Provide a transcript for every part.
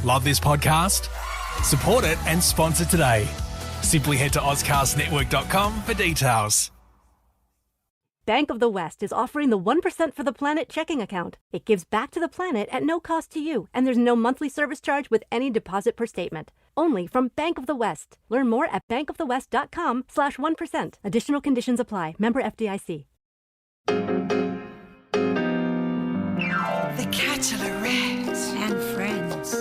Love this podcast? Support it and sponsor today. Simply head to ozcastnetwork.com for details. Bank of the West is offering the 1% for the Planet checking account. It gives back to the planet at no cost to you, and there's no monthly service charge with any deposit per statement. Only from Bank of the West. Learn more at bankofthewest.com/1%. Additional conditions apply. Member FDIC. The Bachelorette and Friends.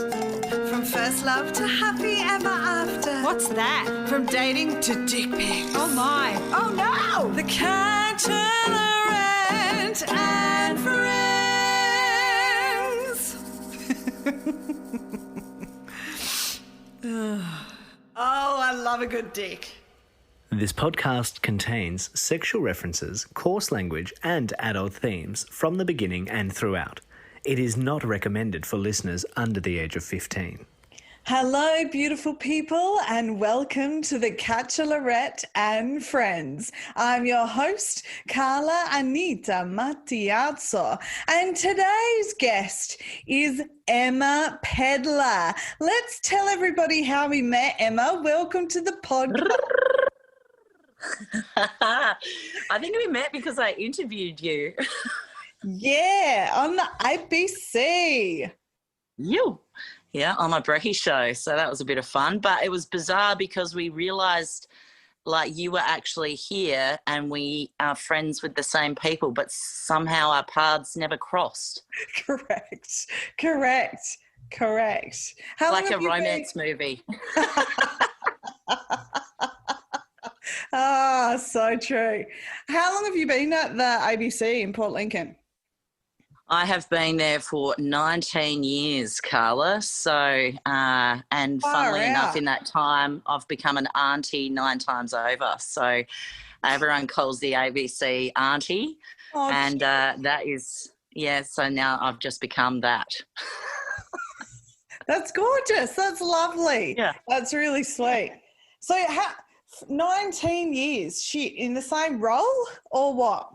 From first love to happy ever after. What's that? From dating to dick pics. Oh my. Oh no! The Bachelorette and Friends. Oh, I love a good dick. This podcast contains sexual references, coarse language, and adult themes from the beginning and throughout. It is not recommended for listeners under the age of 15. Hello, beautiful people, and welcome to the Bachelorette and Friends. I'm your host, Carla Anita Matiazzo, and today's guest is Emma Pedler. Let's tell everybody how we met, Emma. Welcome to the podcast. I think we met because I interviewed you. Yeah, on the ABC. Yeah, on my brekkie show. So that was a bit of fun. But it was bizarre because we realised like you were actually here and we are friends with the same people, but somehow our paths never crossed. Correct. How like a romance movie. Ah, so true. How long have you been at the ABC in Port Lincoln? I have been there for 19 years, Carla. So, and funnily enough, in that time, I've become an auntie 9 times over. So everyone calls the ABC auntie. Oh, and that is, so now I've just become that. That's gorgeous. That's lovely. Yeah. That's really sweet. So 19 years, in the same role or what?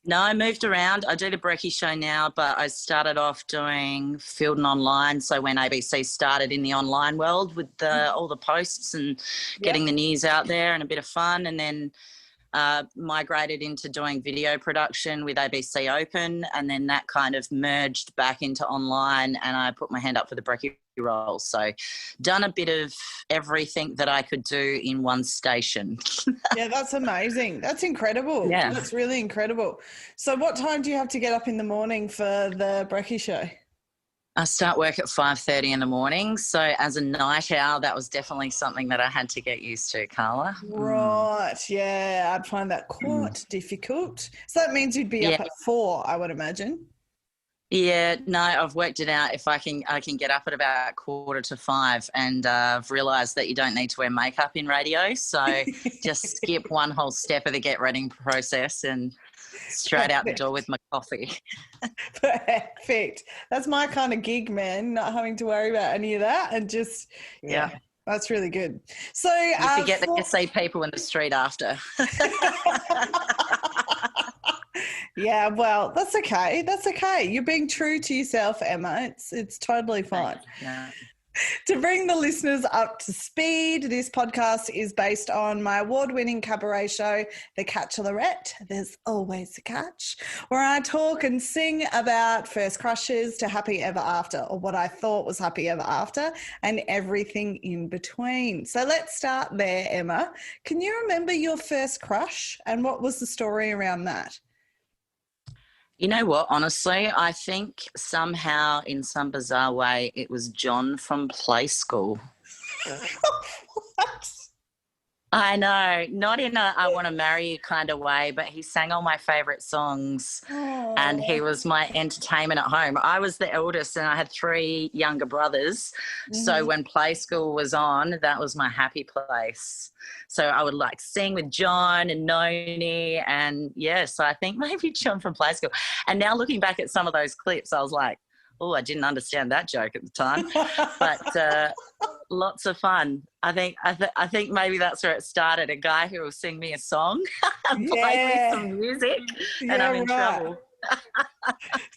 No, I moved around. I do the brekkie show now, but I started off doing field and online. So when ABC started in the online world with all the posts and getting the news out there and a bit of fun, and then migrated into doing video production with ABC Open, and then that kind of merged back into online, and I put my hand up for the brekkie role. So done a bit of everything that I could do in one station. Yeah, that's amazing. That's incredible. Yeah. That's really incredible. So what time do you have to get up in the morning for the brekkie show? I start work at 5:30 in the morning. So as a night owl, that was definitely something that I had to get used to, Carla. Right. Yeah, I'd find that quite difficult. So that means you'd be up at 4, I would imagine. Yeah, no, I've worked it out. If I can get up at about 4:45, and I've realised that you don't need to wear makeup in radio. So just skip one whole step of the get ready process and straight out the door with my coffee. Perfect. That's my kind of gig, man, not having to worry about any of that, and just, that's really good. So you forget that you see people in the street after. Yeah, well, that's okay. That's okay. You're being true to yourself, Emma. It's totally fine. Yeah. To bring the listeners up to speed, this podcast is based on my award-winning cabaret show, The Bachelorette, There's Always a Catch, where I talk and sing about first crushes to happy ever after, or what I thought was happy ever after, and everything in between. So let's start there, Emma. Can you remember your first crush, and what was the story around that? You know what, honestly, I think somehow in some bizarre way it was John from Play School. What? I know, not in a I want to marry you kind of way, but he sang all my favourite songs. Oh. And he was my entertainment at home. I was the eldest and I had 3 younger brothers. So when Play School was on, that was my happy place. So I would like sing with John and Noni, and so I think maybe John from Play School. And now looking back at some of those clips, I was like, oh, I didn't understand that joke at the time. But lots of fun. I think maybe that's where it started. A guy who will sing me a song and play me some music, and I'm in trouble.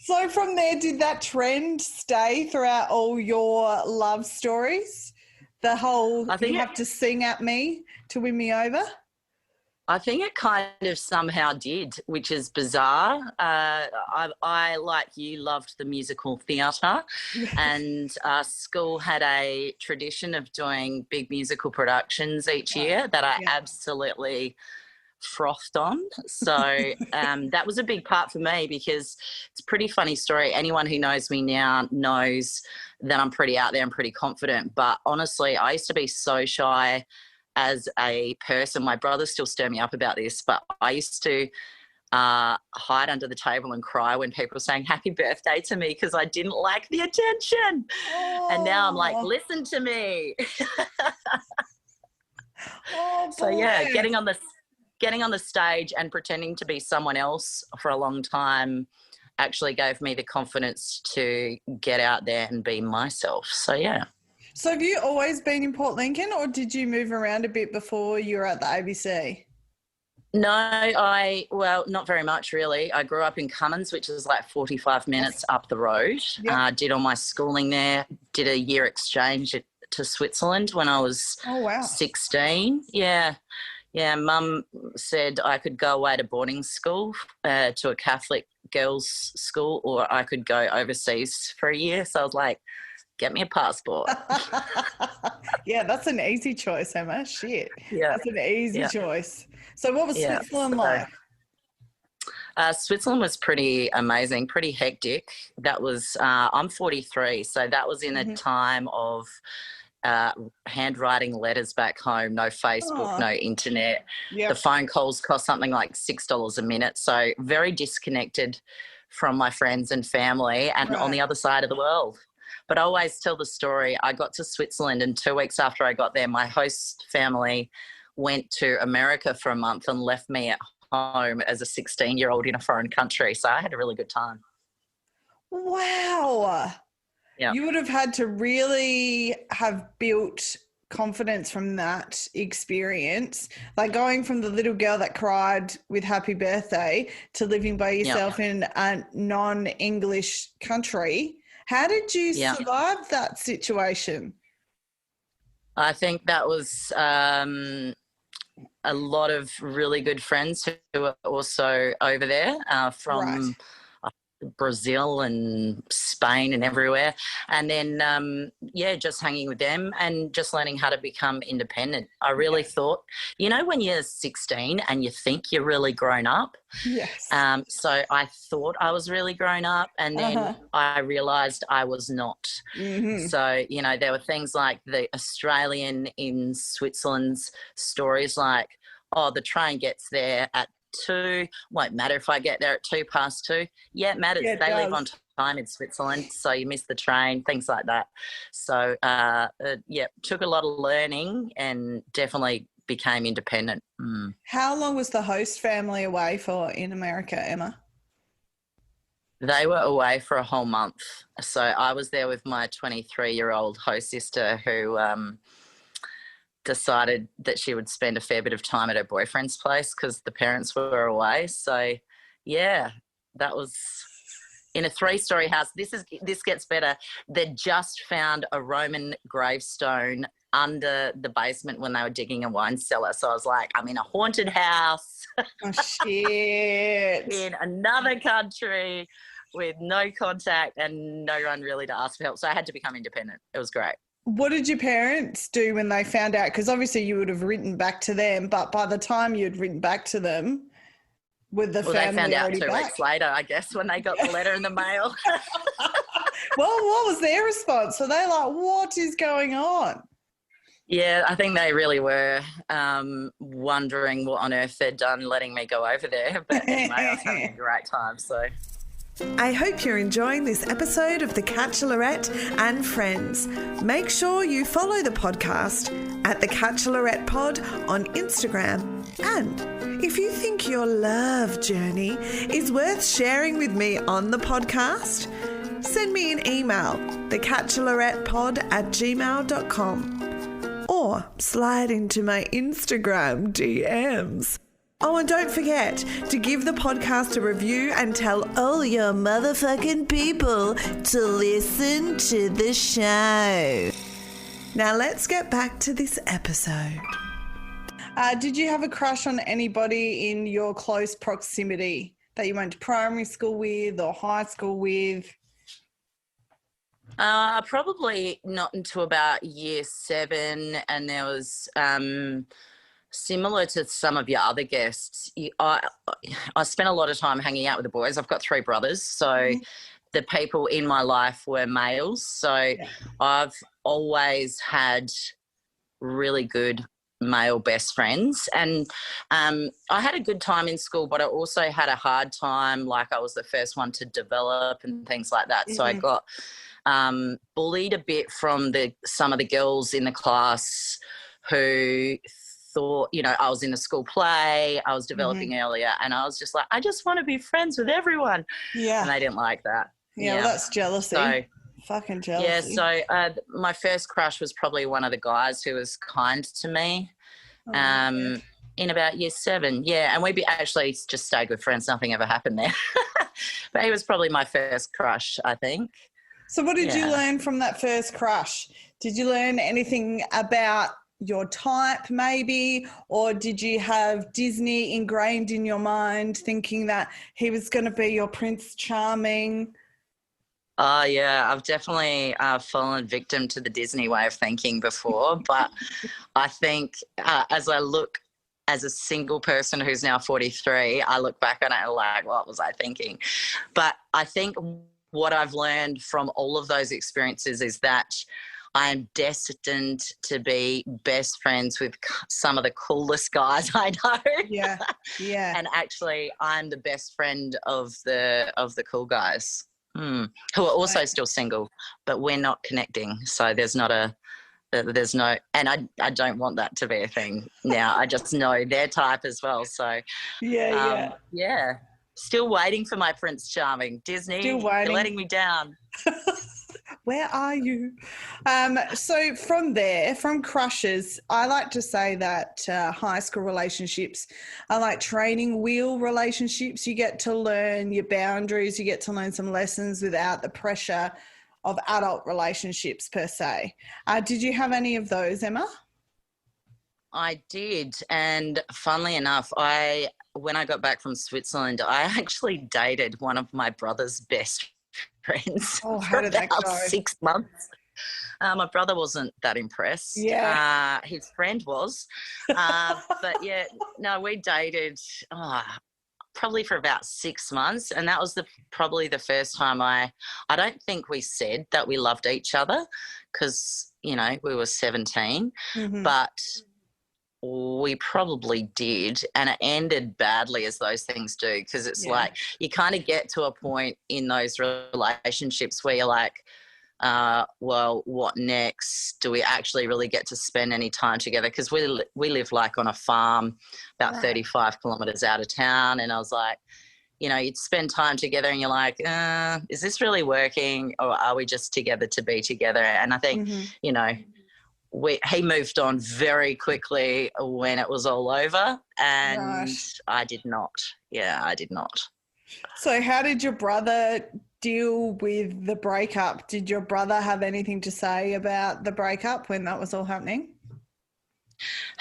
So from there, did that trend stay throughout all your love stories? The whole, I think you have to sing at me to win me over? I think it kind of somehow did, which is bizarre. I, like you, loved the musical theatre, and school had a tradition of doing big musical productions each year that I absolutely frothed on. So that was a big part for me, because it's a pretty funny story. Anyone who knows me now knows that I'm pretty out there and pretty confident. But honestly, I used to be so shy as a person. My brothers still stir me up about this, but I used to hide under the table and cry when people were saying happy birthday to me because I didn't like the attention. Oh. And now I'm like, listen to me. So yeah, getting on the stage and pretending to be someone else for a long time actually gave me the confidence to get out there and be myself. So yeah. So have you always been in Port Lincoln, or did you move around a bit before you were at the ABC? No, well, not very much really. I grew up in Cummins, which is like 45 minutes up the road. Yep. Did all my schooling there, did a year exchange to Switzerland when I was 16. Yeah. Yeah, Mum said I could go away to boarding school, to a Catholic girls' school, or I could go overseas for a year. So I was like, get me a passport. Yeah, that's an easy choice, Emma. Shit. Yeah. That's an easy choice. So what was Switzerland like? Switzerland was pretty amazing, pretty hectic. That was, I'm 43, so that was in a time of handwriting letters back home, no Facebook, no internet. Yep. The phone calls cost something like $6 a minute. So very disconnected from my friends and family and on the other side of the world. But I always tell the story. I got to Switzerland, and 2 weeks after I got there, my host family went to America for a month and left me at home as a 16-year-old in a foreign country. So I had a really good time. Wow. Yeah. You would have had to really have built confidence from that experience, like going from the little girl that cried with happy birthday to living by yourself in a non-English country. How did you survive that situation? I think that was a lot of really good friends who were also over there from Brazil and Spain and everywhere. And then, just hanging with them and just learning how to become independent. I really thought, when you're 16 and you think you're really grown up. Yes. So I thought I was really grown up, and then I realised I was not. Mm-hmm. So, there were things like the Australian in Switzerland's stories like, oh, the train gets there at 2, won't matter if I get there at 2:02. Yeah, it matters. They leave on time in Switzerland, so you miss the train, things like that. So, took a lot of learning and definitely became independent. How long was the host family away for in America, Emma? They were away for a whole month. So I was there with my 23-year-old host sister who decided that she would spend a fair bit of time at her boyfriend's place because the parents were away. So, yeah, that was in a 3-story house. This gets better. They just found a Roman gravestone under the basement when they were digging a wine cellar. So I was like, I'm in a haunted house. Oh, shit. In another country with no contact and no one really to ask for help. So I had to become independent. It was great. What did your parents do when they found out? Because obviously you would have written back to them, but by the time you'd written back to them, with the family they found out already 2 weeks later, I guess, when they got the letter in the mail. Well, what was their response? So they're like, what is going on? Yeah, I think they really were wondering what on earth they'd done letting me go over there. But anyway, I was having a great time, so... I hope you're enjoying this episode of The Catchalorette and Friends. Make sure you follow the podcast at The Catchalorette Pod on Instagram. And if you think your love journey is worth sharing with me on the podcast, send me an email, thecatchalorettepod@gmail.com, or slide into my Instagram DMs. Oh, and don't forget to give the podcast a review and tell all your motherfucking people to listen to the show. Now let's get back to this episode. Did you have a crush on anybody in your close proximity that you went to primary school with or high school with? Probably not until about year 7, and there was similar to some of your other guests. I spent a lot of time hanging out with the boys. I've got 3 brothers, so the people in my life were males. So I've always had really good male best friends, and I had a good time in school, but I also had a hard time. Like, I was the first one to develop and things like that. So I got bullied a bit from some of the girls in the class who thought, I was in a school play, I was developing earlier, and I was just like, I just want to be friends with everyone. Yeah. And they didn't like that. Yeah, well, that's jealousy. So, fucking jealousy. Yeah, so my first crush was probably one of the guys who was kind to me in about year 7. Yeah, and we actually just stayed good friends. Nothing ever happened there. But he was probably my first crush, I think. So what did you learn from that first crush? Did you learn anything about your type maybe, or did you have Disney ingrained in your mind thinking that he was going to be your Prince Charming? Yeah, I've definitely fallen victim to the Disney way of thinking before, but I think as a single person who's now 43, I look back on it like, what was I thinking? But I think what I've learned from all of those experiences is that I'm destined to be best friends with some of the coolest guys I know. Yeah. And actually, I'm the best friend of the cool guys who are also still single, but we're not connecting. So there's no, and I don't want that to be a thing now. I just know their type as well. So yeah. Still waiting for my Prince Charming. Disney, you're letting me down. Where are you? So from crushes, I like to say that high school relationships are like training wheel relationships. You get to learn your boundaries. You get to learn some lessons without the pressure of adult relationships per se. Did you have any of those, Emma? I did. And funnily enough, when I got back from Switzerland, I actually dated one of my brother's best friends how did that go? 6 months. My brother wasn't that impressed. Yeah. His friend was. But yeah, no, we dated probably for about 6 months, and that was probably the first time I don't think we said that we loved each other because, we were 17, but we probably did, and it ended badly as those things do, because it's like you kind of get to a point in those relationships where you're like, well, what next? Do we actually really get to spend any time together? Because we live like on a farm about 35 kilometres out of town, and I was like, you'd spend time together and you're like, is this really working, or are we just together to be together? And I think, he moved on very quickly when it was all over, and I did not. Yeah, I did not. So how did your brother deal with the breakup? Did your brother have anything to say about the breakup when that was all happening?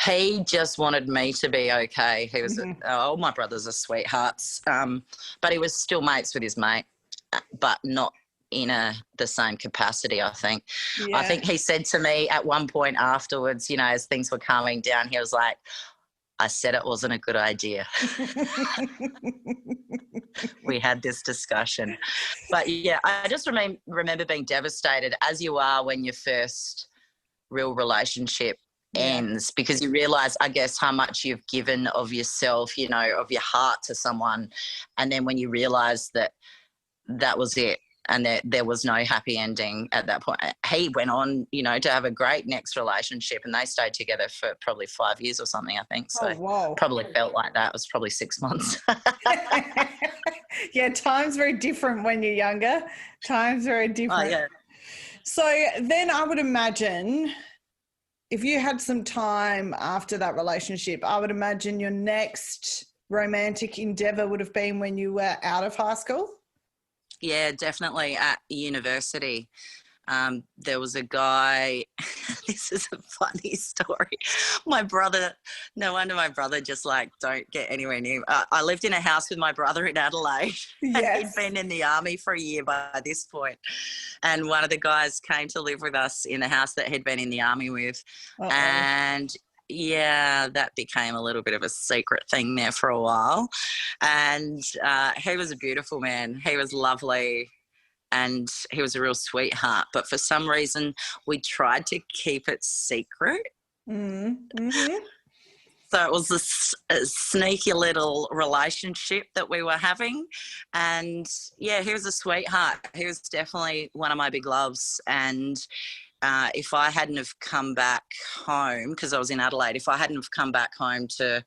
He just wanted me to be okay. He was, all my brothers are sweethearts, but he was still mates with his mate, but not in the same capacity, I think. Yeah. I think he said to me at one point afterwards, as things were calming down, he was like, I said it wasn't a good idea. We had this discussion. But yeah, I just remember being devastated, as you are when your first real relationship ends, because you realise, I guess, how much you've given of yourself, of your heart to someone. And then when you realise that was it, and there was no happy ending at that point. He went on, to have a great next relationship, and they stayed together for probably 5 years or something, I think. So probably felt like that. It was probably 6 months. Yeah, time's very different when you're younger. Time's very different. Oh, yeah. So then I would imagine if you had some time after that relationship, I would imagine your next romantic endeavour would have been when you were out of high school. Yeah, definitely at university. There was a guy, this is a funny story. My brother, no wonder my brother just like, don't get anywhere near. I lived in a house with my brother in Adelaide and he'd been in the army for a year by this point. And one of the guys came to live with us in the house that he'd been in the army with. Uh-oh. And yeah, that became a little bit of a secret thing there for a while. And he was a beautiful man. He was lovely. And he was a real sweetheart. But for some reason, we tried to keep it secret. Mm-hmm. So it was a sneaky little relationship that we were having. And, yeah, he was a sweetheart. He was definitely one of my big loves. And if I hadn't have come back home, because I was in Adelaide, if I hadn't have come back home to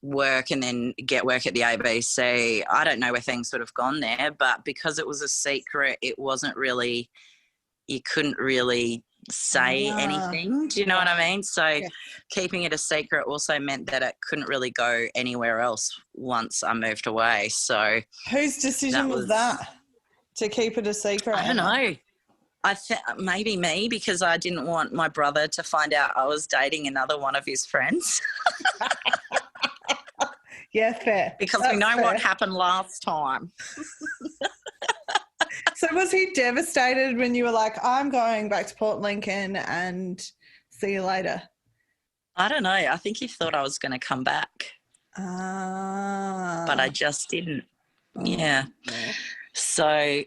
work and then get work at the ABC, I don't know where things would have gone there, but because it was a secret, it wasn't really, you couldn't really say anything. Do you know what I mean? So keeping it a secret also meant that it couldn't really go anywhere else once I moved away. So whose decision was that to keep it a secret? I don't know. Maybe me, because I didn't want my brother to find out I was dating another one of his friends. Yeah, fair. Because we know what happened last time. So was he devastated when you were like, I'm going back to Port Lincoln and see you later? I don't know. I think he thought I was going to come back. But I just didn't. Yeah. So,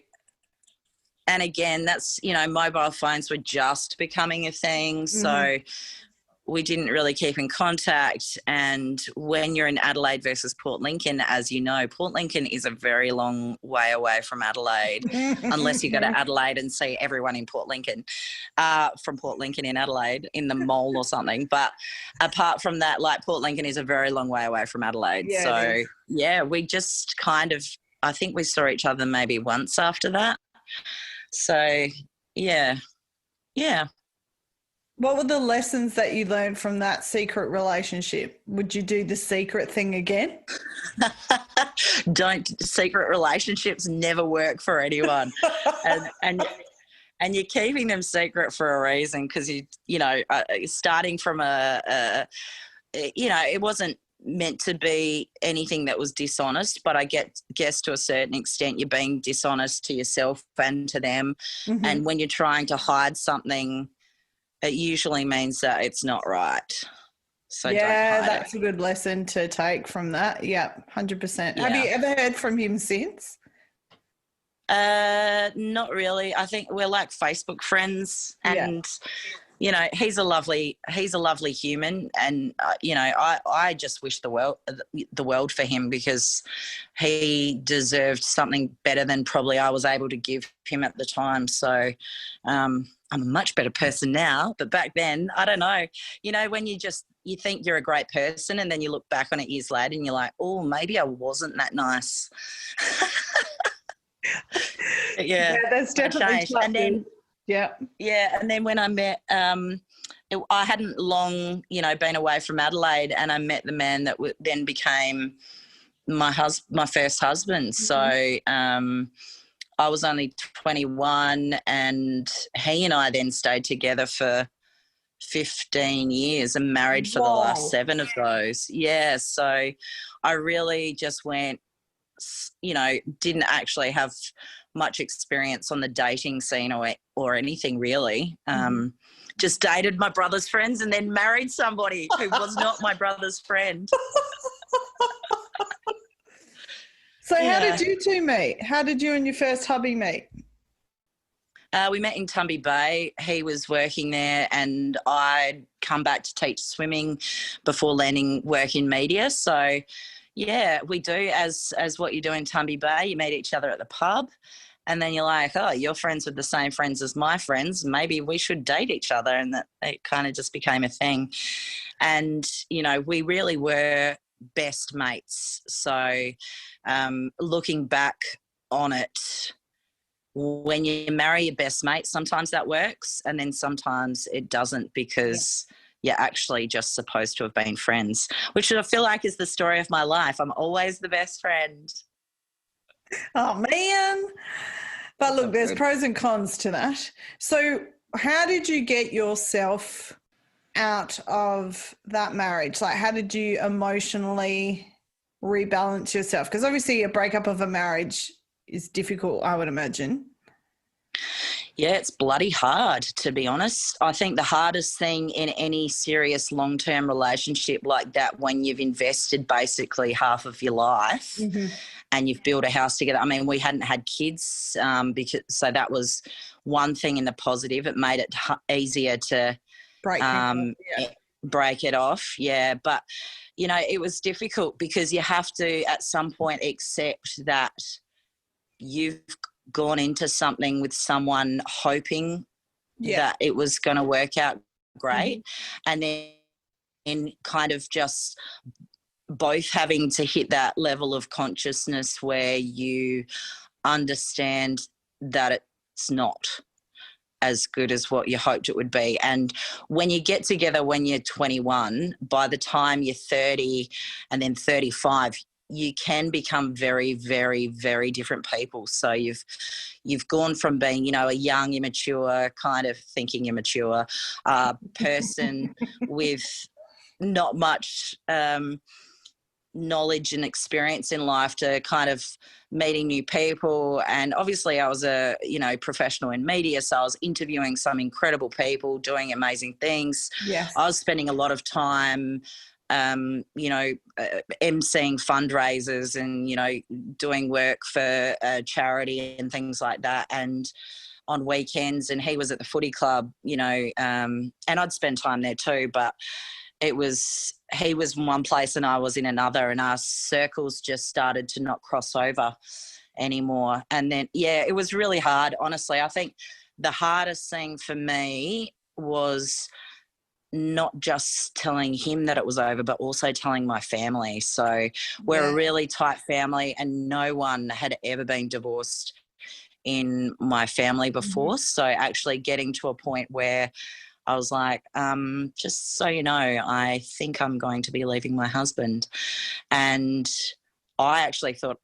and again, that's, mobile phones were just becoming a thing. So we didn't really keep in contact. And when you're in Adelaide versus Port Lincoln, as you know, Port Lincoln is a very long way away from Adelaide, unless you go to Adelaide and see everyone in Port Lincoln, from Port Lincoln in Adelaide in the mall or something. But apart from that, like, Port Lincoln is a very long way away from Adelaide. Yeah, so, yeah, we just kind of, I think we saw each other maybe once after that. So, yeah. What were the lessons that you learned from that secret relationship? Would you do the secret thing again? Secret relationships never work for anyone. and you're keeping them secret for a reason, because starting from it wasn't meant to be anything that was dishonest, but I guess to a certain extent you're being dishonest to yourself and to them. And when you're trying to hide something, it usually means that it's not right. So that's a good lesson to take from that. Yeah, 100%. Have you ever heard from him since? Not really. I think we're like Facebook friends, and he's a lovely human, and I just wish the world for him, because he deserved something better than probably I was able to give him at the time. So I'm a much better person now, but back then, I don't know. When you think you're a great person, and then you look back on it years later and you're like, oh, maybe I wasn't that nice. Yeah, that's definitely changed. And then and then when I met, I hadn't long, been away from Adelaide, and I met the man that then became my first husband. So I was only 21, and he and I then stayed together for 15 years and married for the last 7 of those. Yeah, so I really just went, didn't actually have much experience on the dating scene or anything really. Just dated my brother's friends and then married somebody who was not my brother's friend. So how did you two meet? How did you and your first hubby meet? We met in Tumby Bay. He was working there, and I'd come back to teach swimming before landing work in media. So, yeah, we do as what you do in Tumby Bay. You meet each other at the pub, and then you're like, oh, you're friends with the same friends as my friends. Maybe we should date each other, and that it kind of just became a thing. And, we really were best mates. So looking back on it, when you marry your best mate, sometimes that works, and then sometimes it doesn't, because you're actually just supposed to have been friends, which I feel like is the story of my life. I'm always the best friend. Oh, man. But look, there's pros and cons to that. So how did you get yourself out of that marriage? Like, how did you emotionally rebalance yourself? Because obviously a breakup of a marriage is difficult, I would imagine. Yeah, it's bloody hard, to be honest. I think the hardest thing in any serious long-term relationship like that, when you've invested basically half of your life and you've built a house together. I mean, we hadn't had kids, so that was one thing in the positive. It made it easier to break it off. Yeah, but, you know, it was difficult because you have to at some point accept that you've gone into something with someone hoping that it was going to work out great, and then kind of just both having to hit that level of consciousness where you understand that it's not as good as what you hoped it would be. And when you get together when you're 21, by the time you're 30 and then 35, you can become very, very, very different people. So you've gone from being, you know, a young, immature, kind of thinking immature person with not much knowledge and experience in life to kind of meeting new people. And obviously I was a, you know, professional in media, so I was interviewing some incredible people, doing amazing things. Yes. I was spending a lot of time emceeing fundraisers and, you know, doing work for charity and things like that, and on weekends. And he was at the footy club, you know, and I'd spend time there too, but he was in one place and I was in another, and our circles just started to not cross over anymore. And then, yeah, it was really hard, honestly. I think the hardest thing for me was not just telling him that it was over, but also telling my family. So we're a really tight family, and no one had ever been divorced in my family before. So actually getting to a point where I was like, just so you know, I think I'm going to be leaving my husband. And I actually thought,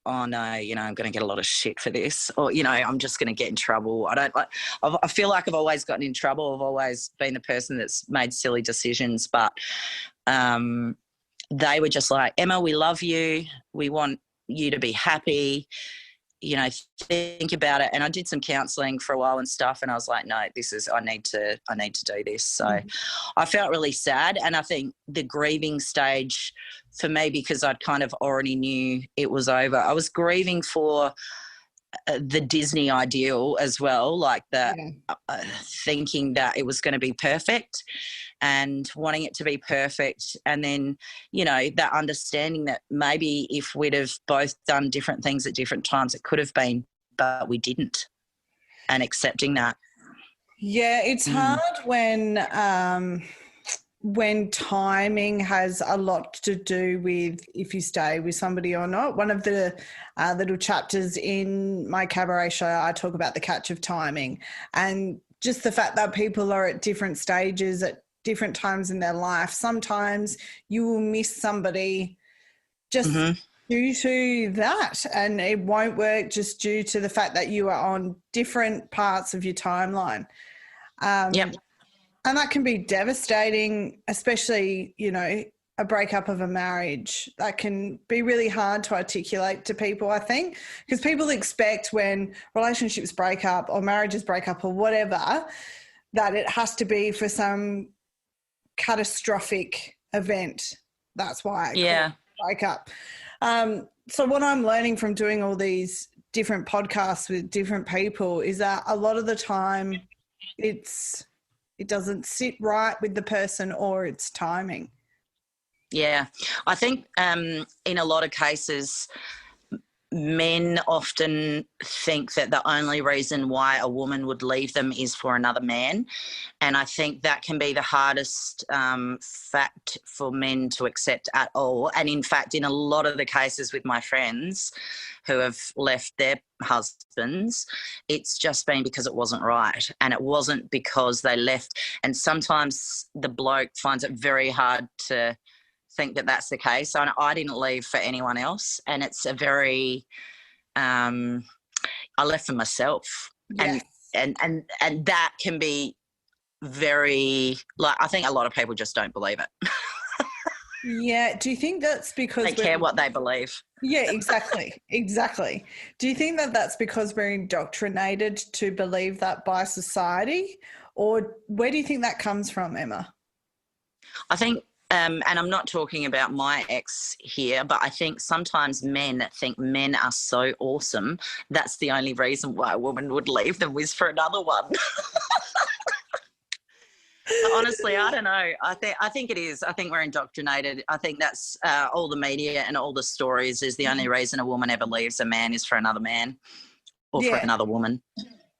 oh no, you know, I'm going to get a lot of shit for this, or, you know, I'm just going to get in trouble. I feel like I've always gotten in trouble. I've always been the person that's made silly decisions, but they were just like, Emma, we love you. We want you to be happy. You know, think about it. And I did some counselling for a while and stuff, and I was like, no, I need to do this. So I felt really sad. And I think the grieving stage for me, because I'd kind of already knew it was over, I was grieving for the Disney ideal as well, like thinking that it was going to be perfect and wanting it to be perfect. And then, you know, that understanding that maybe if we'd have both done different things at different times, it could have been, but we didn't, and accepting that. Yeah, it's hard when timing has a lot to do with if you stay with somebody or not. One of the little chapters in my cabaret show, I talk about the catch of timing, and just the fact that people are at different stages at different times in their life. Sometimes you will miss somebody just due to that, and it won't work just due to the fact that you are on different parts of your timeline. And that can be devastating, especially, you know, a breakup of a marriage. That can be really hard to articulate to people, I think, because people expect when relationships break up or marriages break up or whatever, that it has to be for some catastrophic event. That's why I call it breakup. So what I'm learning from doing all these different podcasts with different people is that a lot of the time it doesn't sit right with the person, or it's timing. Yeah. I think in a lot of cases, men often think that the only reason why a woman would leave them is for another man. And I think that can be the hardest fact for men to accept at all. And in fact, in a lot of the cases with my friends, who have left their husbands, it's just been because it wasn't right, and it wasn't because they left. And sometimes the bloke finds it very hard to think that that's the case. I didn't leave for anyone else, and it's a very I left for myself. Yes. And that can be very, like, I think a lot of people just don't believe it. Yeah. Do you think that's because they care what they believe? Yeah, exactly. Do you think that that's because we're indoctrinated to believe that by society, or where do you think that comes from, Emma? I think, and I'm not talking about my ex here, but I think sometimes men think men are so awesome. That's the only reason why a woman would leave them was for another one. Honestly, I don't know. I think it is. I think we're indoctrinated. I think that's all the media and all the stories is the only reason a woman ever leaves a man is for another man or for another woman.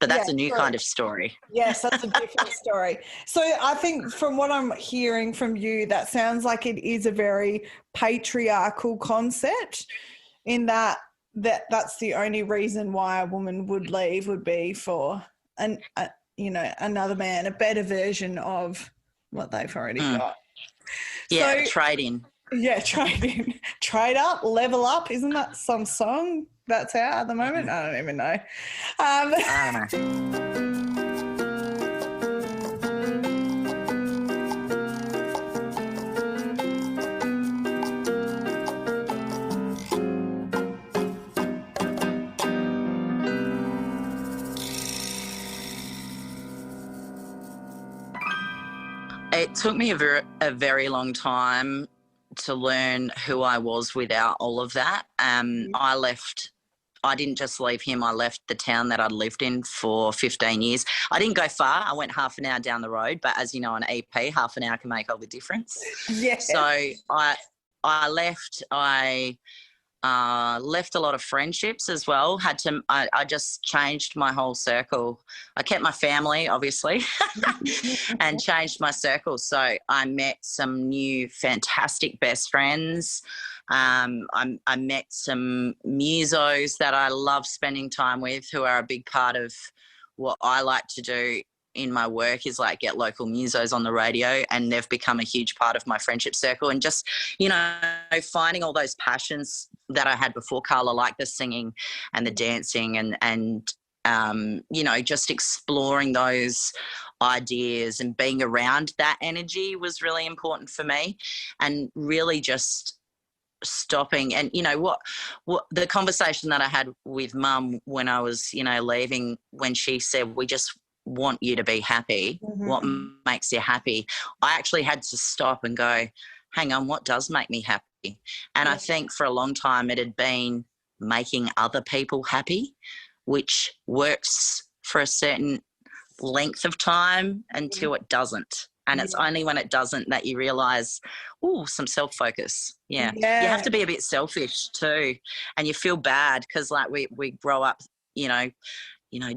But that's a new kind of story. Yes, that's a different story. So I think from what I'm hearing from you, that sounds like it is a very patriarchal concept in that's the only reason why a woman would leave would be for another man, a better version of what they've already got. Yeah, So, trade in. Yeah, trade in. Trade up, level up. Isn't that some song that's out at the moment? I don't even know. I don't know. It took me a very long time to learn who I was without all of that. I didn't just leave him. I left the town that I'd lived in for 15 years. I didn't go far. I went half an hour down the road, but as you know, on EP, half an hour can make all the difference. Yeah. So I left. I left a lot of friendships as well. I just changed my whole circle. I kept my family, obviously, and changed my circle. So I met some new fantastic best friends. I met some musos that I love spending time with, who are a big part of what I like to do in my work is like get local musos on the radio, and they've become a huge part of my friendship circle. And just, finding all those passions that I had before, Carla, like the singing and the dancing and just exploring those ideas and being around that energy was really important for me, and really just stopping. And what the conversation that I had with Mum when I was leaving, when she said, we just want you to be happy, what makes you happy, I actually had to stop and go, hang on, what does make me happy? And I think for a long time it had been making other people happy, which works for a certain length of time until it doesn't. And it's only when it doesn't that you realise, some self-focus. Yeah. You have to be a bit selfish too. And you feel bad because like we grow up,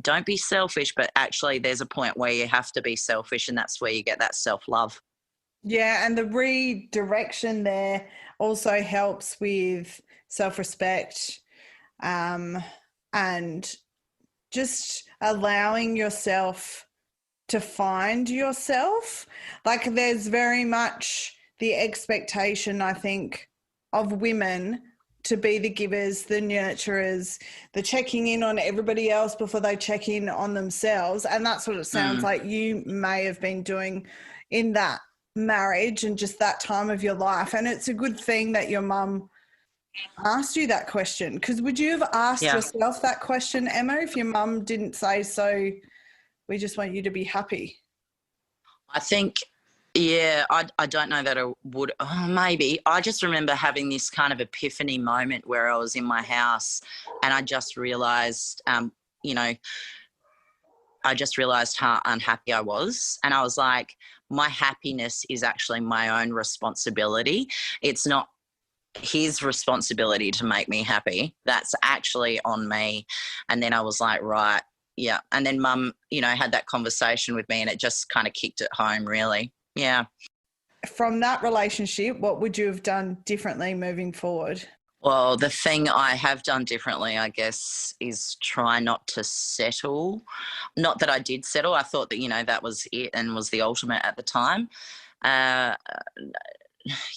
don't be selfish, but actually there's a point where you have to be selfish, and that's where you get that self-love. Yeah, and the redirection there also helps with self-respect, and just allowing yourself to find yourself. Like there's very much the expectation, I think, of women to be the givers, the nurturers, the checking in on everybody else before they check in on themselves. And that's what it sounds like you may have been doing in that marriage and just that time of your life. And it's a good thing that your mum asked you that question, because would you have asked yourself that question, Emma, if your mum didn't say, so we just want you to be happy? I think, I don't know that I would. Maybe. I just remember having this kind of epiphany moment where I was in my house and I just realised, how unhappy I was. And I was like, my happiness is actually my own responsibility. It's not his responsibility to make me happy. That's actually on me. And then I was like, right, yeah. And then Mum, had that conversation with me, and it just kind of kicked it home, really. Yeah. From that relationship, what would you have done differently moving forward? Well, the thing I have done differently, I guess, is try not to settle. Not that I did settle. I thought that, that was it and was the ultimate at the time. Uh,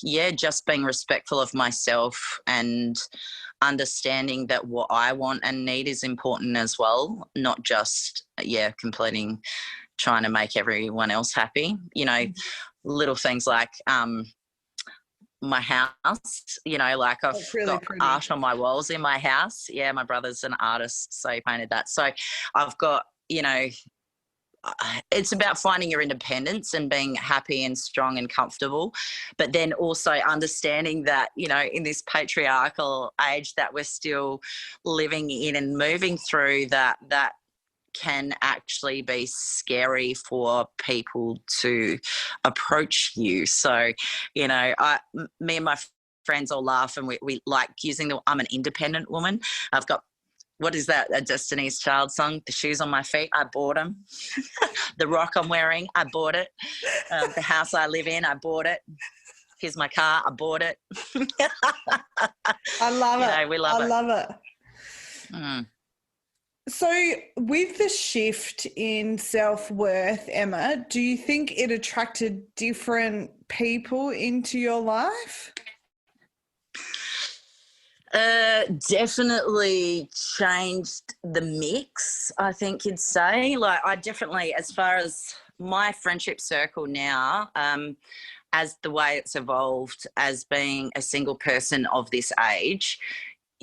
yeah, just being respectful of myself and understanding that what I want and need is important as well, not just, completing, trying to make everyone else happy. Little things like my house, like I've really got pretty. art on my walls in my house. Yeah, my brother's an artist, so he painted that. So I've got, it's about finding your independence and being happy and strong and comfortable, but then also understanding that, in this patriarchal age that we're still living in and moving through, that can actually be scary for people to approach you. So, me and my friends all laugh, and we like using I'm an independent woman. I've got, what is that, a Destiny's Child song? The shoes on my feet, I bought them. The rock I'm wearing, I bought it. The house I live in, I bought it. Here's my car, I bought it. I love it. We love it. I love it. Mm. So with the shift in self-worth, Emma, do you think it attracted different people into your life? Definitely changed the mix, I think you'd say. Like, I definitely, as far as my friendship circle now, as the way it's evolved as being a single person of this age,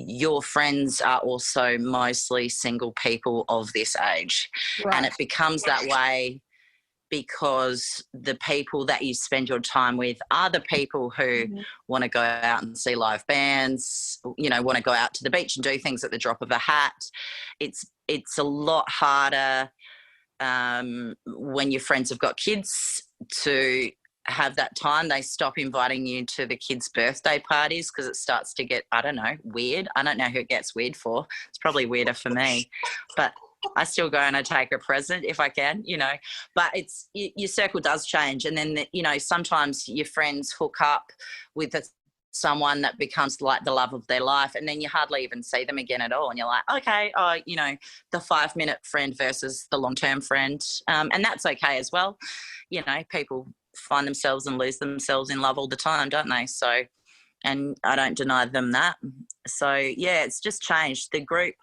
your friends are also mostly single people of this age. Right. And it becomes that way because the people that you spend your time with are the people who want to go out and see live bands, want to go out to the beach and do things at the drop of a hat. It's a lot harder when your friends have got kids to have that time. They stop inviting you to the kids' birthday parties because it starts to get, I don't know, weird. I don't know who it gets weird for. It's probably weirder for me. But I still go and I take a present if I can, but it's, your circle does change. And then, sometimes your friends hook up with someone that becomes like the love of their life, and then you hardly even see them again at all. And you're like, okay, the 5-minute friend versus the long-term friend. And that's okay as well. People find themselves and lose themselves in love all the time, don't they? So, and I don't deny them that. So, yeah, it's just changed. The group,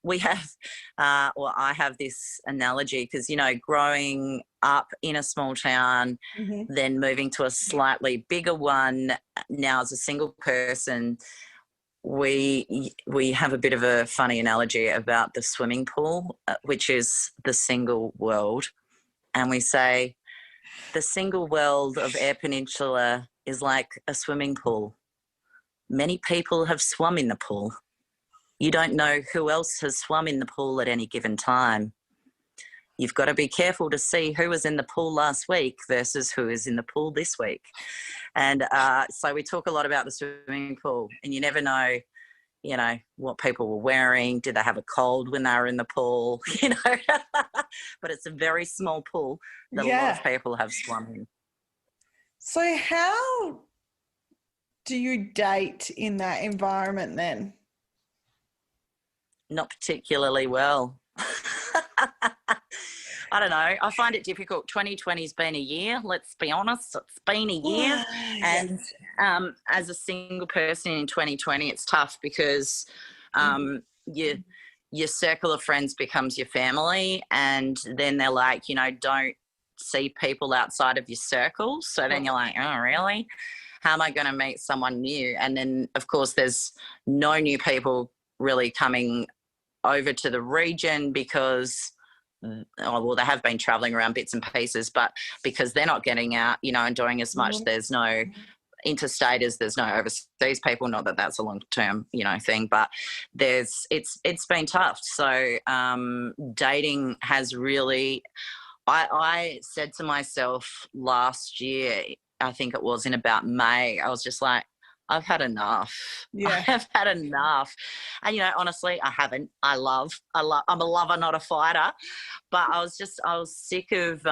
we have, I have this analogy because, growing up in a small town, then moving to a slightly bigger one now as a single person, we have a bit of a funny analogy about the swimming pool, which is the single world. And we say the single world of Eyre Peninsula is like a swimming pool. Many people have swum in the pool. You don't know who else has swum in the pool at any given time. You've got to be careful to see who was in the pool last week versus who is in the pool this week. And so we talk a lot about the swimming pool, and you never know, what people were wearing. Did they have a cold when they were in the pool? But it's a very small pool that a lot of people have swum in. So how do you date in that environment then? Not particularly well. I don't know. I find it difficult. 2020's been a year. Let's be honest. It's been a year. And as a single person in 2020, it's tough because your circle of friends becomes your family, and then they're like, don't see people outside of your circle. So then you're like, oh, really? How am I going to meet someone new? And then, of course, there's no new people really coming over to the region because, they have been travelling around bits and pieces, but because they're not getting out, and doing as much, there's no interstaters, there's no overseas people. Not that that's a long-term, thing, but it's been tough. So dating has really, I said to myself last year, I think it was in about May, I was just like, I've had enough. Yeah. I have had enough. And, honestly, I haven't. I'm a lover, not a fighter. But I was sick of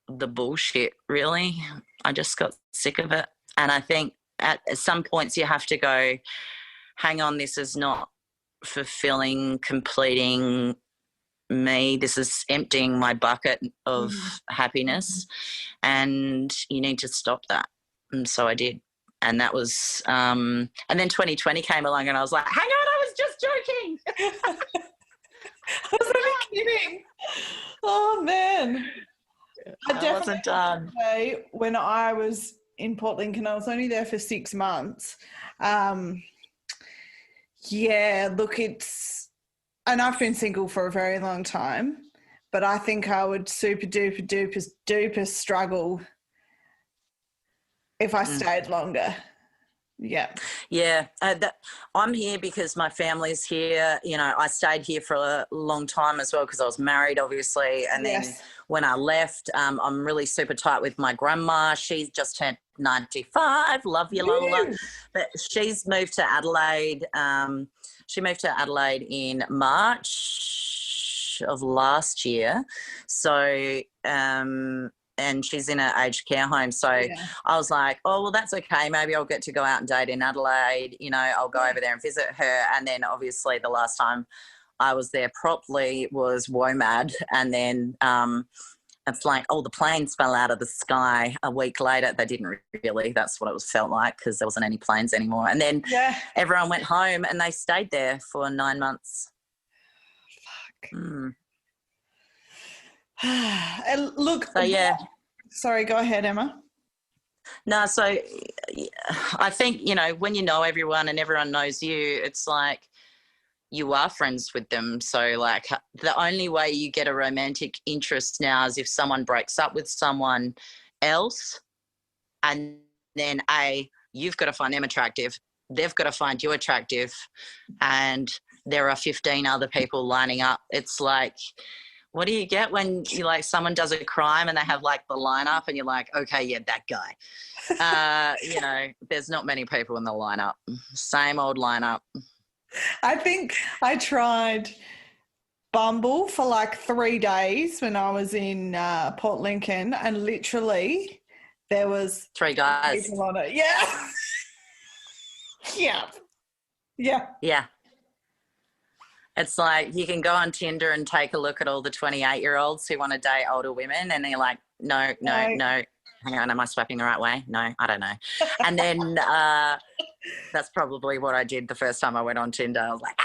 the bullshit, really. I just got sick of it. And I think at some points you have to go, hang on, this is not fulfilling, completing me. This is emptying my bucket of happiness, and you need to stop that. And so I did. And that was, and then 2020 came along and I was like, hang on, I was just joking. I was only kidding. Oh, man. I wasn't done. Say, when I was in Port Lincoln, I was only there for 6 months. Yeah, look, and I've been single for a very long time, but I think I would super duper struggle if I stayed longer. Yeah. Yeah. I'm here because my family's here. You know, I stayed here for a long time as well because I was married, obviously. And then when I left, I'm really super tight with my grandma. She's just turned 95. Love you, Lola. But she's moved to Adelaide. She moved to Adelaide in March of last year. So, and she's in an aged care home. So I was like, oh, well, that's okay. Maybe I'll get to go out and date in Adelaide. You know, I'll go over there and visit her. And then obviously the last time I was there properly was WOMAD. And then it's like, oh, the planes fell out of the sky a week later. They didn't really. That's what it felt like because there wasn't any planes anymore. And then everyone went home and they stayed there for 9 months. Fuck. And look, so, sorry, go ahead, Emma. No, so I think, you know, when you know everyone and everyone knows you, it's like you are friends with them. So, like, the only way you get a romantic interest now is if someone breaks up with someone else, and then you've got to find them attractive, they've got to find you attractive, and there are 15 other people lining up. It's like, what do you get when you like someone does a crime and they have like the lineup and you're like, okay, yeah, that guy. You know, there's not many people in the lineup. Same old lineup. I think I tried Bumble for like 3 days when I was in Port Lincoln, and literally there was 3 guys. People on it. Yeah. Yeah. It's like you can go on Tinder and take a look at all the 28-year-olds who want to date older women, and they're like, no. Hang on, am I swiping the right way? No, I don't know. And then that's probably what I did the first time I went on Tinder. I was like,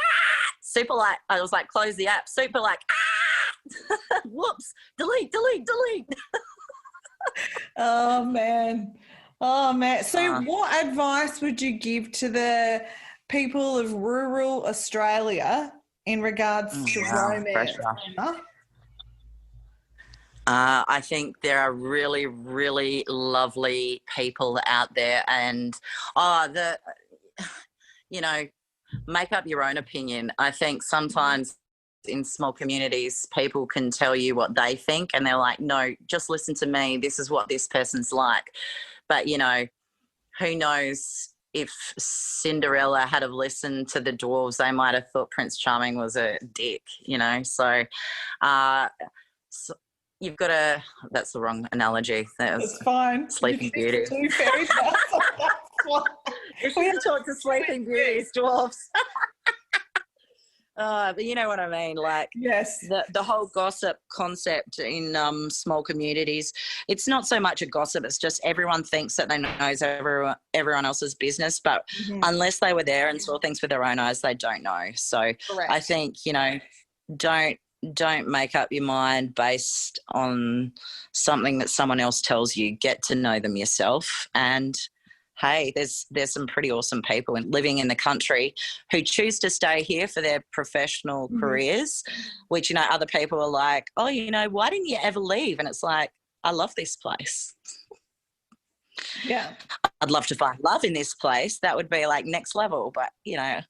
super like, I was like, close the app. Super like, whoops, delete. Oh, man. So what advice would you give to the people of rural Australia in regards to romance? I think there are really, really lovely people out there, and make up your own opinion. I think sometimes in small communities, people can tell you what they think, and they're like, no, just listen to me. This is what this person's like. But, you know, who knows? If Cinderella had have listened to the dwarves, they might have thought Prince Charming was a dick, you know. So, you've got to. That's the wrong analogy. It's fine. Sleeping Beauty. Two fairy tales. If we talk to Sleeping Beauties, dwarves. But you know what I mean, like the whole gossip concept in small communities. It's not so much a gossip; it's just everyone thinks that they knows everyone else's business, but unless they were there and saw things with their own eyes, they don't know. So I think don't make up your mind based on something that someone else tells you. Get to know them yourself, and hey, there's some pretty awesome people living in the country who choose to stay here for their professional careers, which, you know, other people are like, oh, you know, why didn't you ever leave? And it's like, I love this place. Yeah. I'd love to find love in this place. That would be like next level, but, you know,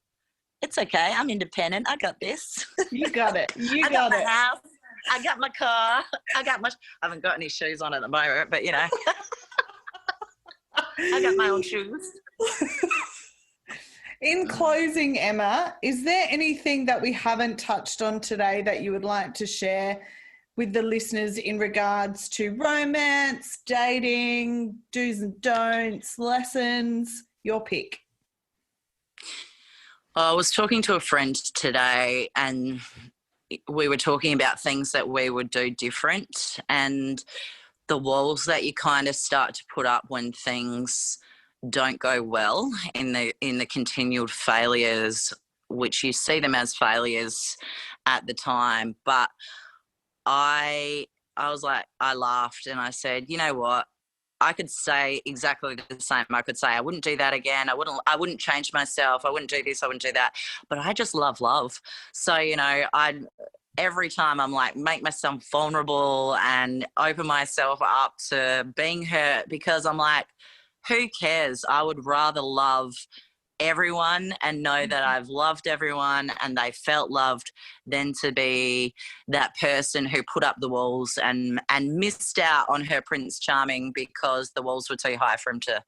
it's okay. I'm independent. I got this. You got it. I got my house. I got my car. I haven't got any shoes on at the moment, but, you know. I got my own shoes. In closing, Emma, is there anything that we haven't touched on today that you would like to share with the listeners in regards to romance, dating, do's and don'ts, lessons, Your pick. I was talking to a friend today and we were talking about things that we would do different and the walls that you kind of start to put up when things don't go well in the continued failures, which you see them as failures at the time. But I was like, I laughed and I said, you know what? I could say exactly the same. I could say I wouldn't do that again. I wouldn't change myself. I wouldn't do this. I wouldn't do that. But I just love. So, every time I'm like, make myself vulnerable and open myself up to being hurt, because I'm like, who cares? I would rather love everyone and know that I've loved everyone and they felt loved than to be that person who put up the walls and missed out on her Prince Charming because the walls were too high for him to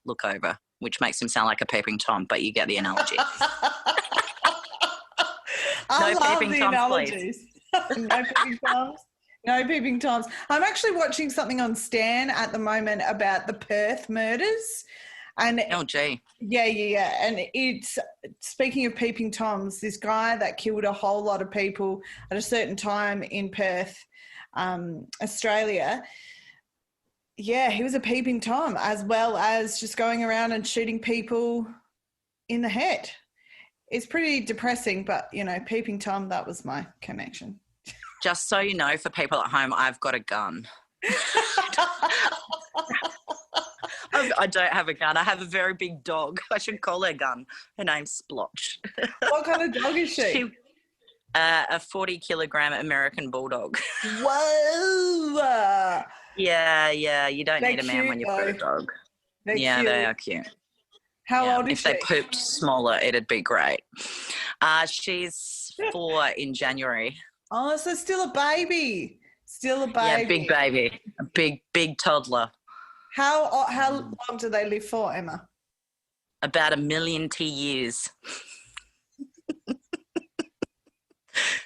look over, which makes him sound like a peeping Tom, but you get the analogy. I love peeping the Toms, analogies. No peeping Toms. No peeping Toms. I'm actually watching something on Stan at the moment about the Perth murders. And oh, gee. Yeah. And it's, speaking of peeping Toms, this guy that killed a whole lot of people at a certain time in Perth, Australia, yeah, he was a peeping Tom, as well as just going around and shooting people in the head. It's pretty depressing, but, peeping Tom, that was my connection. Just so you know, for people at home, I've got a gun. I don't have a gun. I have a very big dog. I should call her gun. Her name's Splotch. What kind of dog is she? A 40-kilogram American bulldog. Whoa! Yeah. You don't need a man when you've got a dog. They're cute. They are cute. How old is if she? If they pooped smaller, it'd be great. She's 4 in January. Oh, so still a baby. Yeah, big baby. A big toddler. How long do they live for, Emma? About 1,000,000 years.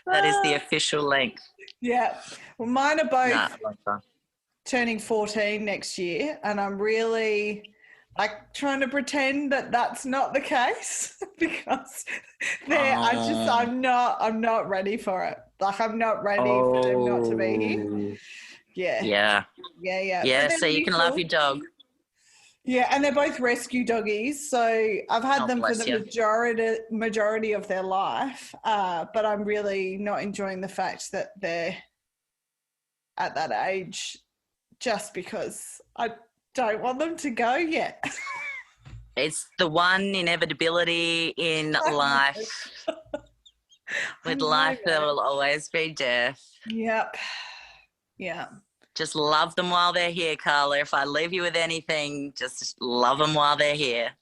That is the official length. Yeah. Well, mine are both turning 14 next year, and I'm really trying to pretend that that's not the case because I'm not ready for it. I'm not ready for them not to be here. Yeah. Yeah, so you can love your dog. Yeah, and they're both rescue doggies, so I've had them for the majority of their life, but I'm really not enjoying the fact that they're at that age just because I don't want them to go yet. It's the one inevitability in life. With life, there will always be death. Yep. Yeah. Just love them while they're here, Carla. If I leave you with anything, just love them while they're here.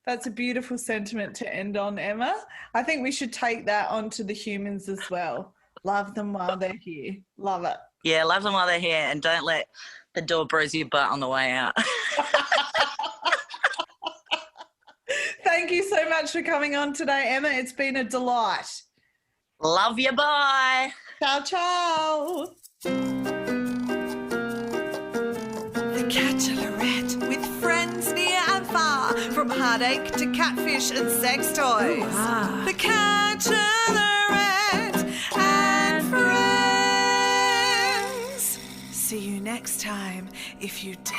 That's a beautiful sentiment to end on, Emma. I think we should take that on to the humans as well. Love them while they're here. Love it. Yeah, love them while they're here and don't let the door bruise your butt on the way out. Thank you so much for coming on today, Emma. It's been a delight. Love you. Bye. Ciao, ciao. The Bachelorette with friends near and far, from heartache to catfish and sex toys. The Bachelorette and friends. See you next time if you dare.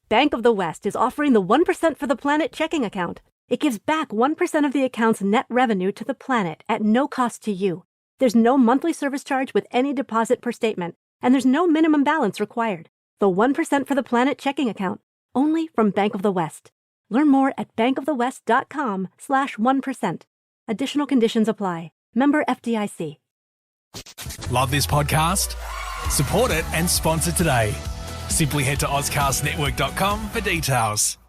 Bank of the West is offering the 1% for the Planet checking account. It gives back 1% of the account's net revenue to the planet at no cost to you. There's no monthly service charge with any deposit per statement, and there's no minimum balance required. The 1% for the Planet checking account, only from Bank of the West. Learn more at bankofthewest.com/1%. Additional conditions apply. Member FDIC. Love this podcast? Support it and sponsor today. Simply head to AuscastNetwork.com for details.